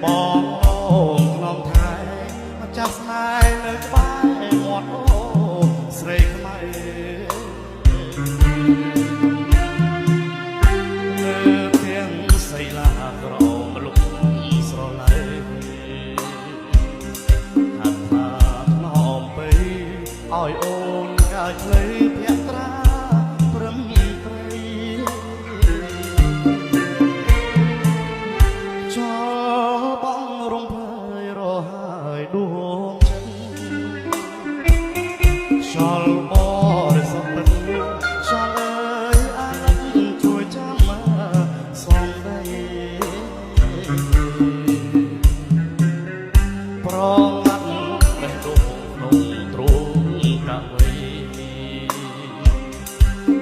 បងអូនក្នុងថែមកចាប់ស្នេហ៍នៅក្បែរមាត់អូស្រីខ្មែរលើទាំងសីលាក្រមលុកស្រឡៃហាត់ថាថ្នមពេកឲ្យអូនកាយភ្លឺភក្ត្រាព្រឹមព្រៃចោលបងរំភើយរហើយដួងចិត្តចោលបរិសុទ្ធពិតចោលអើយអាណិតជួយចាំមកសំដីប្រងាត់បេះដូងក្នុងទ្រូងកវី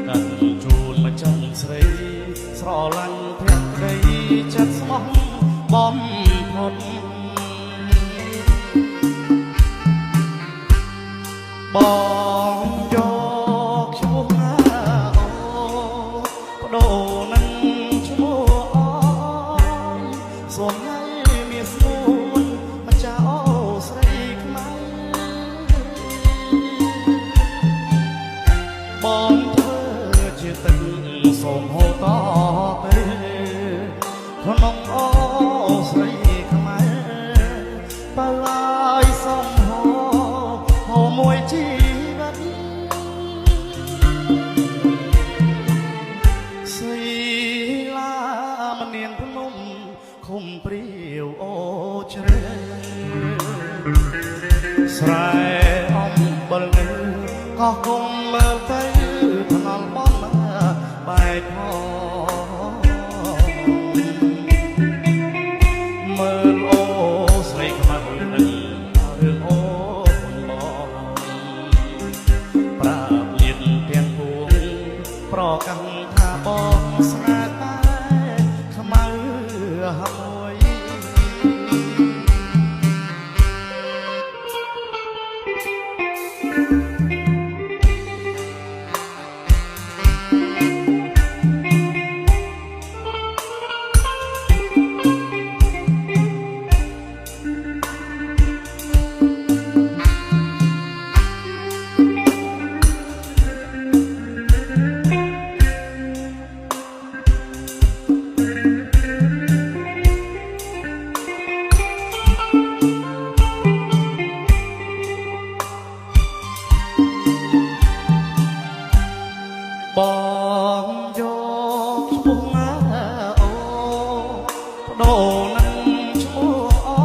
កាត់ជូនមកចាំស្រីស្រឡាញ់ភក្តីចិត្តស្មោះបំផុតបងយកឈ្មោះណាអូបដូរនឹងឈ្មោះអូសូមឲ្យមានស្នួនម្ចាស់អូស្រីខ្មែរបងធ្វើជាទឹកសូមហូតតទៅក្នុងអូស្រីខ្មែរបើឲ្យសូមហូមួយជីវិតសីឡាមនាងភ្នំឃុំព្រាវអូជ្រៅស្រែអំបិលនៅក៏គុំមើលទៅថ្នល់បងបែកផងមើលអូស្រីខ្មៅនឹងរឿងអូនបងប្រាប់លៀនទាំងពួងប្រកាន់ថាបងស្នេហ៍តែខ្មៅហើយបងយកឈ្មោះណាអូបដូរនឹងឈ្មោះអូ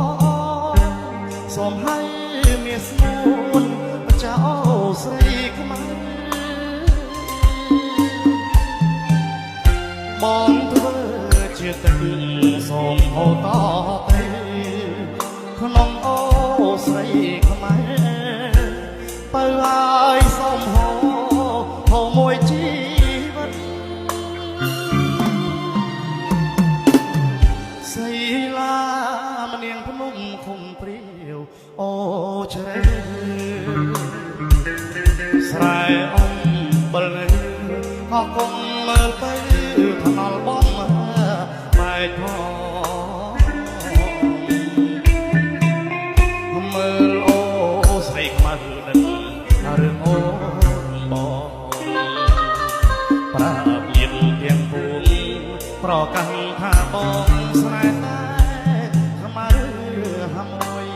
សូមឲ្យមានស្នួនម្ចាស់អូស្រីខ្មែរបងធ្វើជាទឹកសូមហូតទៅក្នុងអូស្រីខ្មែរបើឲ្យសូមហូមួយជីវិតសីឡាមនាងភ្នំឃុំព្រាវអូជ្រៅស្រែអំបិលនៅក៏គុំមើលទៅថ្នល់បងបែកផងមើលអូស្រីខ្មៅនឹងរឿងអូបងប្រាប់លៀនទាំងពួងប្រកាន់ថាបងស្នេហ៍តែខ្មៅហើយ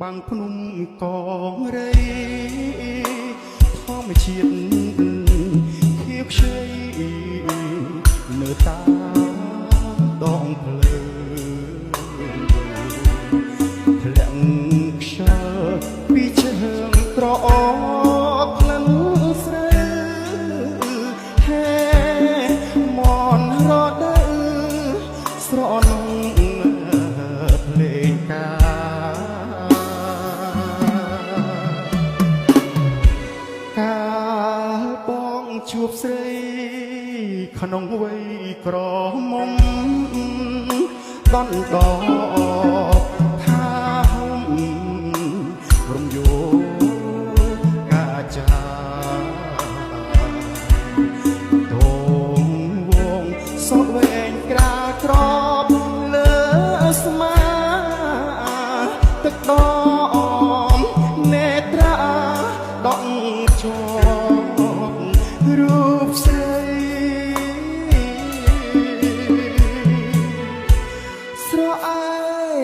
បាំងភ្នំកងរៃធម្មជាតិខៀវខ្ចីនៅតាមដងភ្លើងធ្លាក់ខ្យល់ពីជើងត្រអកក្លិនស្រើហេមនរដូវស្រនងភ្លេងកាលបងជួបស្រីក្នុងវ័យក្រមុំដន់ដថាហំរំយោកាចាដងវងសក់វែងក្រាលក្របលើស្មាទឹកដមនេត្រាដងជាប់រូបស្រីស្រអែ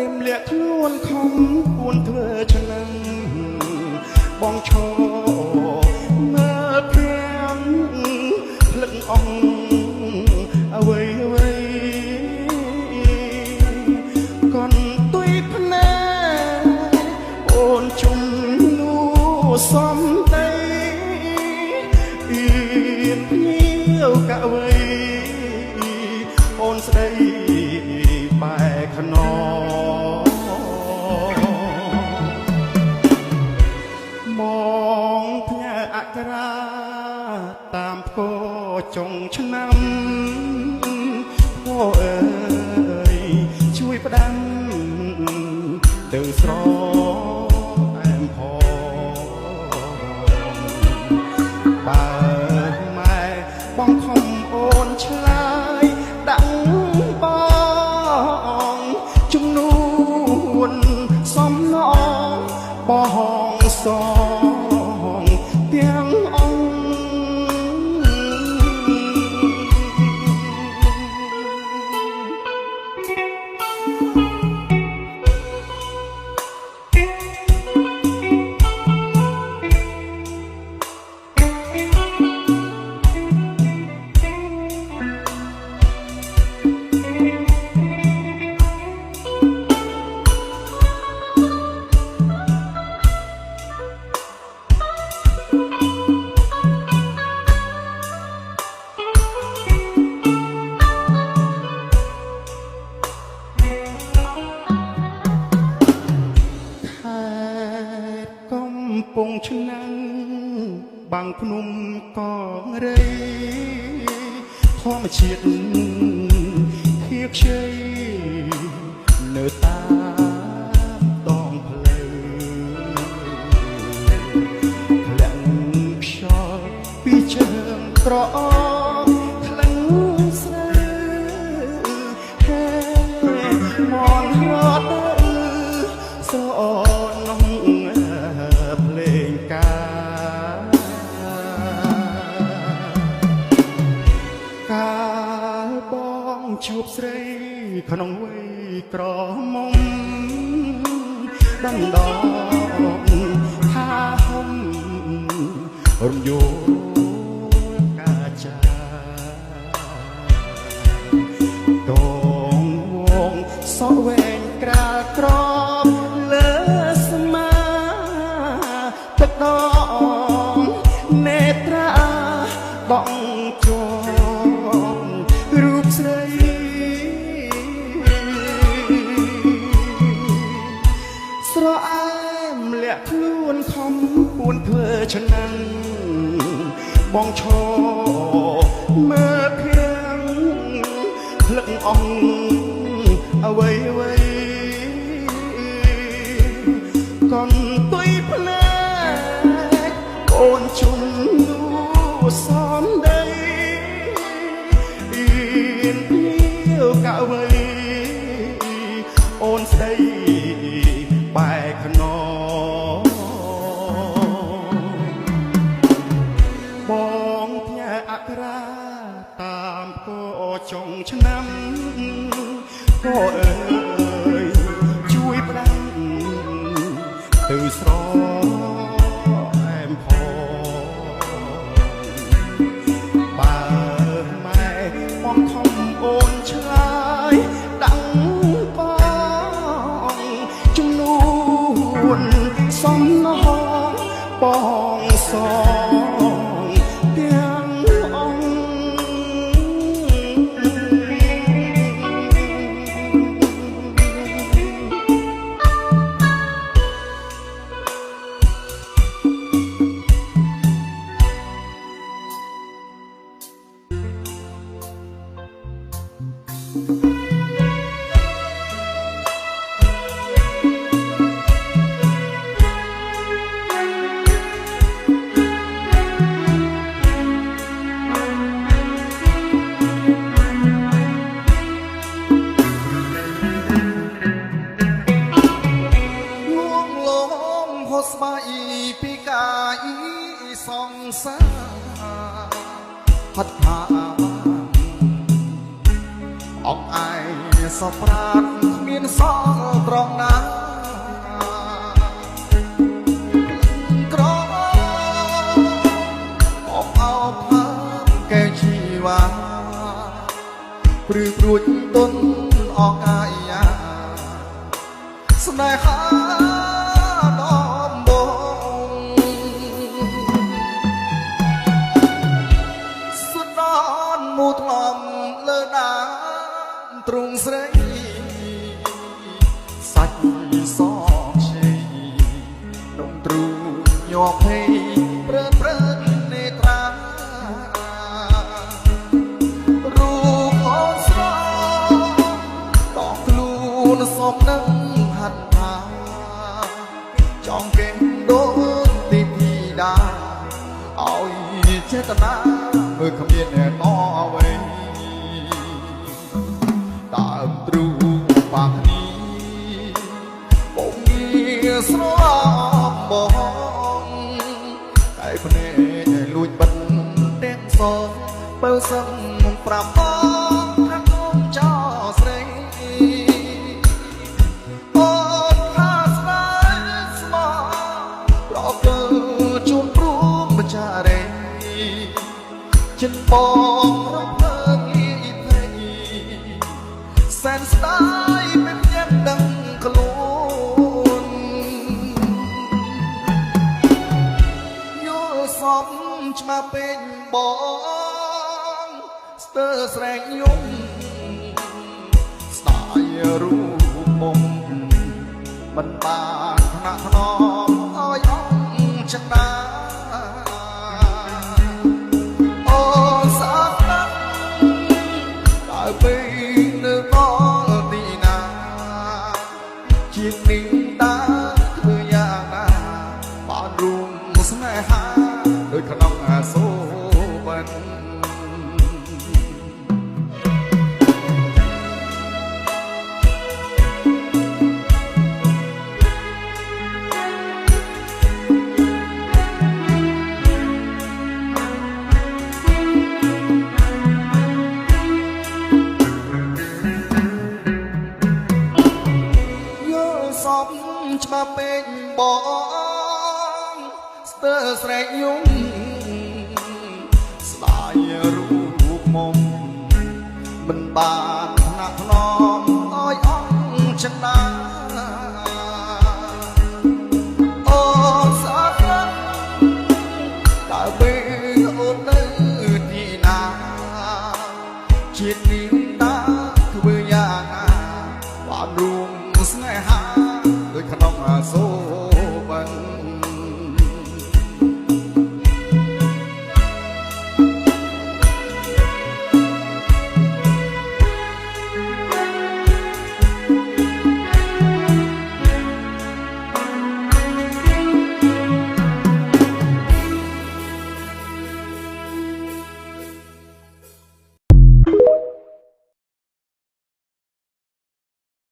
មលាក់ខ្លួនខំពួនធ្វើឆ្នាំបងឈរមើលព្រាំភ្លឹកអងអ្វីអ្វីកូនទុយភ្នែកអូនជុំនួសំដីអៀនភ្ញៀវកវីអូនស្ដីបែកខ្នងមងផ្ញើអក្សរាតាមផ្គរចុងឆ្នាំអូអើយជួយផ្ដាំទៅស្រអែមផងបើម៉ែបងខំអូនឆ្លើយដាក់បងជំនួនសំណងបងសងទាំងអង្គពងឆ្នាំងបាំងភ្នំកងរៃធម្មជាតិខៀវខ្ចីនៅតាមដងផ្លូវធ្លាក់ខ្យល់ពីជើងក្រអកក្លិនស្រើហេមនរដូវស្រនងភ្លេងកាលបងជួបស្រីក្នុងវ័យក្រមុំដណ្ដប់ថាហំរំយោកាចាដងវងសក់វែងក្រាលក្របលើស្មាទឹកដងនេត្រាដងជាប់រូបស្រីស្រអែមលាក់ខ្លួនខំពួនធ្វើឆ្នាំបងឈរមើលភៀងភ្លឹកអងអ្វីអ្វីកូនទុយភ្នែកអូនជុំនួសំដីអៀនភ្ញៀវកវីអូនស្ដីបែកខ្នងបងផ្ញើអក្សរាតាមផ្គរចុងឆ្នាំក៏អើយជួយផ្ដាំ ទៅស្រែមផងបើម៉ែបងខំអូនឆ្លើយដឹងបងជំនួនសំណងបងសងទាំងអង្គ ស្បែកពីកាយសងសាហត់ថាអងឯងសប្រាតគ្មានសល់ត្រង់ណាក្រអបអោផើកែជីវ៉ាព្រឺព្រួចទុនអងអាយាស្នេហាថ្លំលើដានទ្រង់ស្រីសាច់សខ្ចីដងទ្រូងញាប់ភ័យព្រើព្រើនេត្រារូបអូនស្រស់តោះខ្លួនសពនឹងហាត់ថាចង់គេដូចទីធីតាឲ្យចេតនាមើលគ្មានអ្នកតអ្វីដើមទ្រូងបាក់នេះបងងារស្រស់បងតែភ្នែកលួចបិទទាំងសងបើសឹងប្រាប់បងថាកុំចោលស្រីអូនថាស្នេហ៍ស្មោះប្រកើជួនព្រមបចារេចិនបងរំភើបលីភ័យសែនស្ដាយមិនยังដឹងខ្លួនយល់សំច្បាស់ពេញបងស្ទើរស្រែកយំស្ដាយរូបមុំមិនបានថ្នាក់ថ្នមឲ្យអង្គចតាពេលនៅដល់ទីណាជានេះតាធ្វើយ៉ាងណាបានរួមស្នេហាដូចក្នុងអាសូរបានច្បាស់ពេកបងស្ទើរស្រែកយំស្ដាយរូបមុំមិនបានថ្នាក់ថ្នមឲ្យអង្គចនាអូនស្អាតណាស់តើពេលអូននៅទីណាជាតិនេះតាធ្វើយ៉ាងណាបានរួមស្នេហាដូចក្នុងអាសូរ